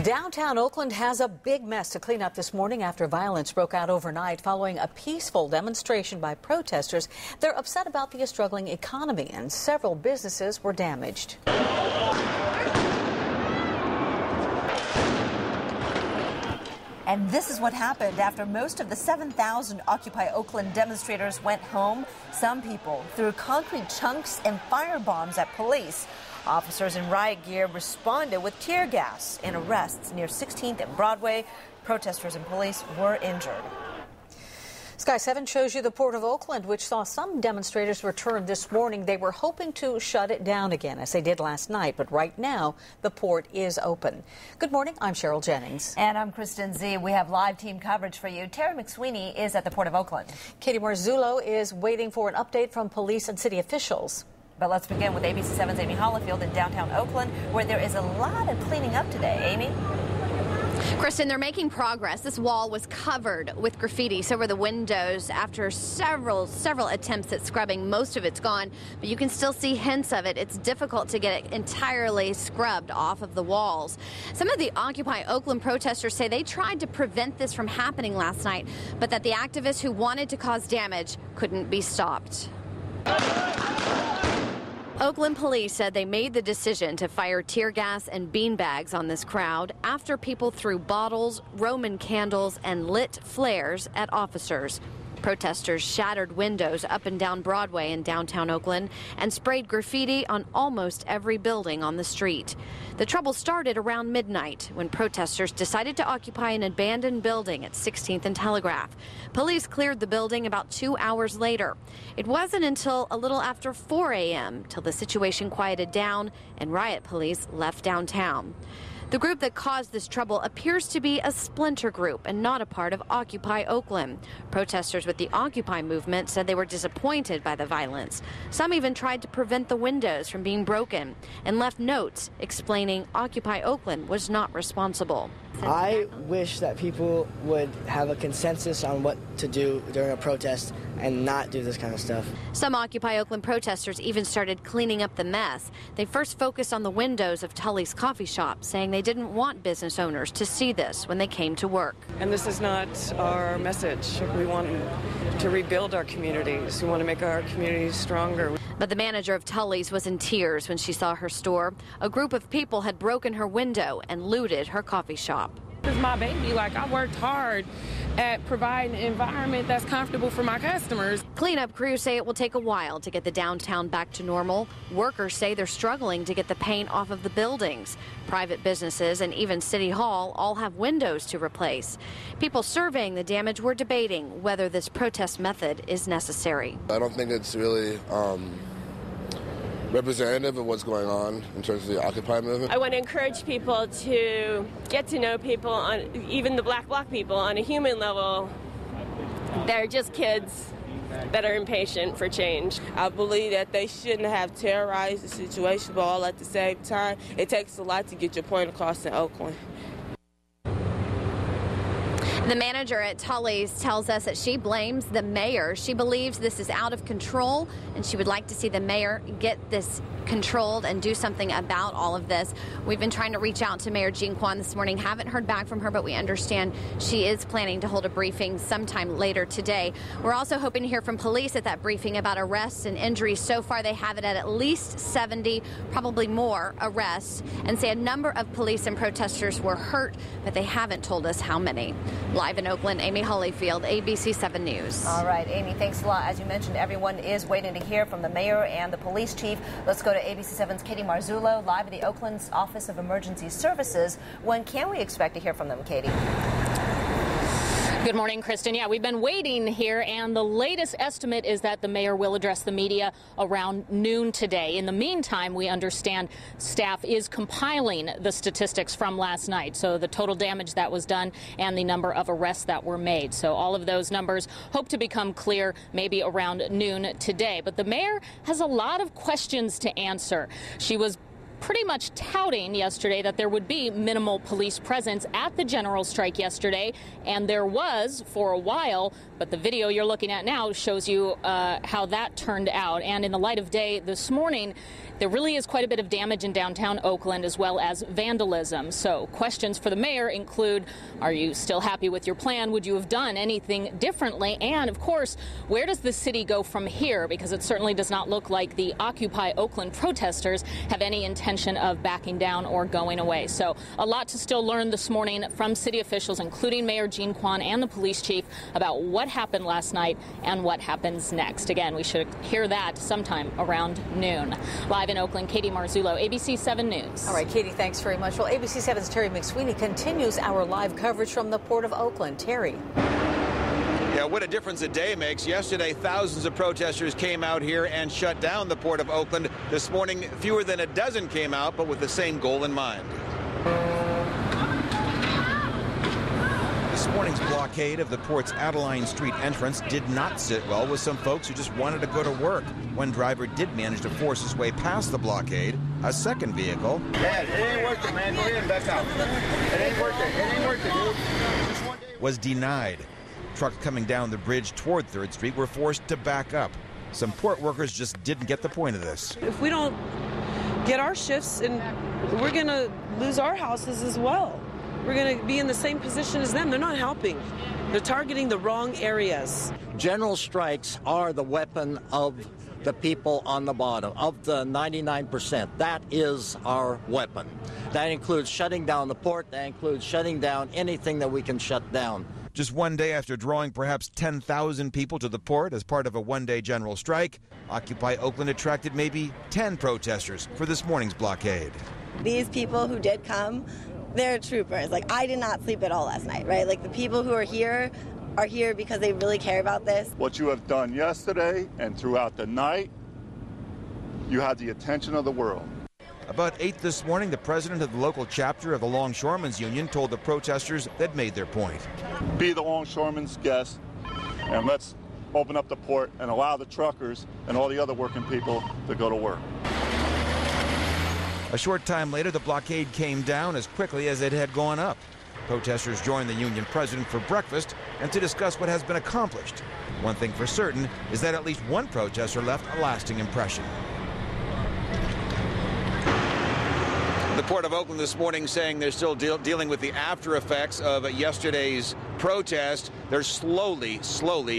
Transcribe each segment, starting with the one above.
Downtown Oakland has a big mess to clean up this morning after violence broke out overnight following a peaceful demonstration by protesters. They're upset about the struggling economy, and several businesses were damaged. And this is what happened after most of the 7,000 Occupy Oakland demonstrators went home. Some people threw concrete chunks and fire bombs at police. Officers in riot gear responded with tear gas and arrests near 16th and Broadway. Protesters and police were injured. Sky 7 shows you the Port of Oakland, which saw some demonstrators return this morning. They were hoping to shut it down again, as they did last night, but right now the port is open. Good morning, I'm Cheryl Jennings. And I'm Kristen Z. We have live team coverage for you. Terry McSweeney is at the Port of Oakland. Katie Marzullo is waiting for an update from police and city officials. But let's begin with ABC 7's Amy Hollifield in downtown Oakland, where there is a lot of cleaning up today. Amy? Kristen, they're making progress. This wall was covered with graffiti, so were the windows. After several attempts at scrubbing, most of it's gone, but you can still see hints of it. It's difficult to get it entirely scrubbed off of the walls. Some of the Occupy Oakland protesters say they tried to prevent this from happening last night, but that the activists who wanted to cause damage couldn't be stopped. Oakland police said they made the decision to fire tear gas and beanbags on this crowd after people threw bottles, Roman candles, and lit flares at officers. Protesters shattered windows up and down Broadway in downtown Oakland and sprayed graffiti on almost every building on the street. The trouble started around midnight when protesters decided to occupy an abandoned building at 16th and Telegraph. Police cleared the building about 2 hours later. It wasn't until a little after 4 a.m. till the situation quieted down and riot police left downtown. The group that caused this trouble appears to be a splinter group and not a part of Occupy Oakland. Protesters with the Occupy movement said they were disappointed by the violence. Some even tried to prevent the windows from being broken and left notes explaining Occupy Oakland was not responsible. I wish that people would have a consensus on what to do during a protest and not do this kind of stuff. Some Occupy Oakland protesters even started cleaning up the mess. They first focused on the windows of Tully's coffee shop, saying they didn't want business owners to see this when they came to work. And this is not our message. We want to rebuild our communities. We want to make our communities stronger. But the manager of Tully's was in tears when she saw her store. A group of people had broken her window and looted her coffee shop. This is my baby. I worked hard at providing an environment that's comfortable for my customers. Cleanup crews say it will take a while to get the downtown back to normal. Workers say they're struggling to get the paint off of the buildings. Private businesses and even City Hall all have windows to replace. People surveying the damage were debating whether this protest method is necessary. I don't think it's really representative of what's going on in terms of the Occupy movement. I want to encourage people to get to know people, even the black people, on a human level. They're just kids that are impatient for change. I believe that they shouldn't have terrorized the situation, but all at the same time, it takes a lot to get your point across in Oakland. The manager at Tully's tells us that she blames the mayor. She believes this is out of control, and she would like to see the mayor get this controlled and do something about all of this. We've been trying to reach out to Mayor Jean Quan this morning. Haven't heard back from her, but we understand she is planning to hold a briefing sometime later today. We're also hoping to hear from police at that briefing about arrests and injuries. So far, they have it at least 70, probably more arrests, and say a number of police and protesters were hurt, but they haven't told us how many. Live in Oakland, Amy Hollifield, ABC 7 News. All right, Amy, thanks a lot. As you mentioned, everyone is waiting to hear from the mayor and the police chief. Let's go to ABC 7's Katie Marzullo, live at the Oakland's Office of Emergency Services. When can we expect to hear from them, Katie? Good morning, Kristen. Yeah, we've been waiting here, and the latest estimate is that the mayor will address the media around noon today. In the meantime, we understand staff is compiling the statistics from last night, so the total damage that was done and the number of arrests that were made. So all of those numbers hope to become clear maybe around noon today. But the mayor has a lot of questions to answer. She was pretty much touting yesterday that there would be minimal police presence at the general strike yesterday, and there was for a while, but the video you're looking at now shows you how that turned out. And in the light of day this morning, there really is quite a bit of damage in downtown Oakland, as well as vandalism. So questions for the mayor include, are you still happy with your plan? Would you have done anything differently? And of course, where does the city go from here? Because it certainly does not look like the Occupy Oakland protesters have any intention of backing down or going away. So a lot to still learn this morning from city officials, including Mayor Jean Quan and the police chief, about what happened last night and what happens next. Again, we should hear that sometime around noon. Live in Oakland, Katie Marzullo, ABC 7 News. All right, Katie, thanks very much. Well, ABC 7's Terry McSweeney continues our live coverage from the Port of Oakland. Terry. Yeah, what a difference a day makes. Yesterday, thousands of protesters came out here and shut down the Port of Oakland. This morning, fewer than a dozen came out, but with the same goal in mind. This morning's blockade of the port's Adeline Street entrance did not sit well with some folks who just wanted to go to work. One driver did manage to force his way past the blockade. A second vehicle it ain't working, man. Go ahead and back out. It ain't working. It ain't working, dude. Was denied. Trucks coming down the bridge toward 3rd Street were forced to back up. Some port workers just didn't get the point of this. If we don't get our shifts, and we're going to lose our houses as well. We're going to be in the same position as them. They're not helping. They're targeting the wrong areas. General strikes are the weapon of the people on the bottom, of the 99%. That is our weapon. That includes shutting down the port. That includes shutting down anything that we can shut down. Just one day after drawing perhaps 10,000 people to the port as part of a one-day general strike, Occupy Oakland attracted maybe 10 protesters for this morning's blockade. These people who did come, they're troopers. Like, I did not sleep at all last night, right? Like, the people who are here because they really care about this. What you have done yesterday and throughout the night, you had the attention of the world. About 8 this morning, the president of the local chapter of the Longshoremen's Union told the protesters they'd made their point. Be the longshoremen's guest, and let's open up the port and allow the truckers and all the other working people to go to work. A short time later, the blockade came down as quickly as it had gone up. Protesters joined the union president for breakfast and to discuss what has been accomplished. One thing for certain is that at least one protester left a lasting impression. The Port of Oakland this morning saying they're still dealing with the after effects of yesterday's protest. They're slowly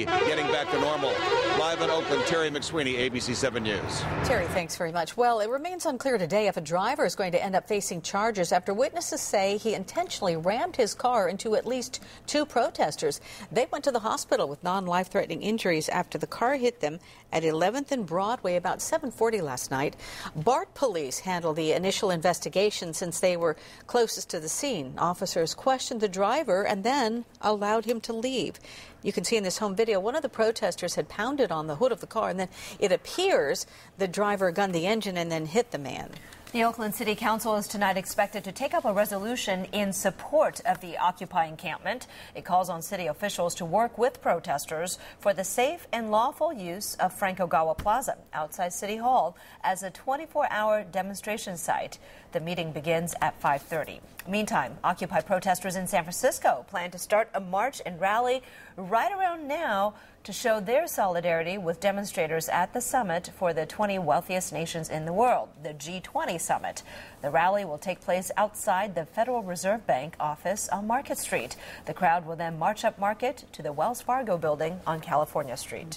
getting back to normal. Live in Oakland, Terry McSweeney, ABC 7 News. Terry, thanks very much. Well, it remains unclear today if a driver is going to end up facing charges after witnesses say he intentionally rammed his car into at least 2 protesters. They went to the hospital with non-life-threatening injuries after the car hit them at 11th and Broadway about 7:40 last night. BART police handled the initial investigation since they were closest to the scene. Officers questioned the driver and then allowed him to leave. You can see in this home video, one of the protesters had pounded on the hood of the car, and then it appears the driver gunned the engine and then hit the man. The Oakland City Council is tonight expected to take up a resolution in support of the Occupy encampment. It calls on city officials to work with protesters for the safe and lawful use of Frank Ogawa Plaza outside City Hall as a 24-hour demonstration site. The meeting begins at 5:30. Meantime, Occupy protesters in San Francisco plan to start a march and rally right around now to show their solidarity with demonstrators at the summit for the 20 wealthiest nations in the world, the G20 summit. The rally will take place outside the Federal Reserve Bank office on Market Street. The crowd will then march up Market to the Wells Fargo building on California Street.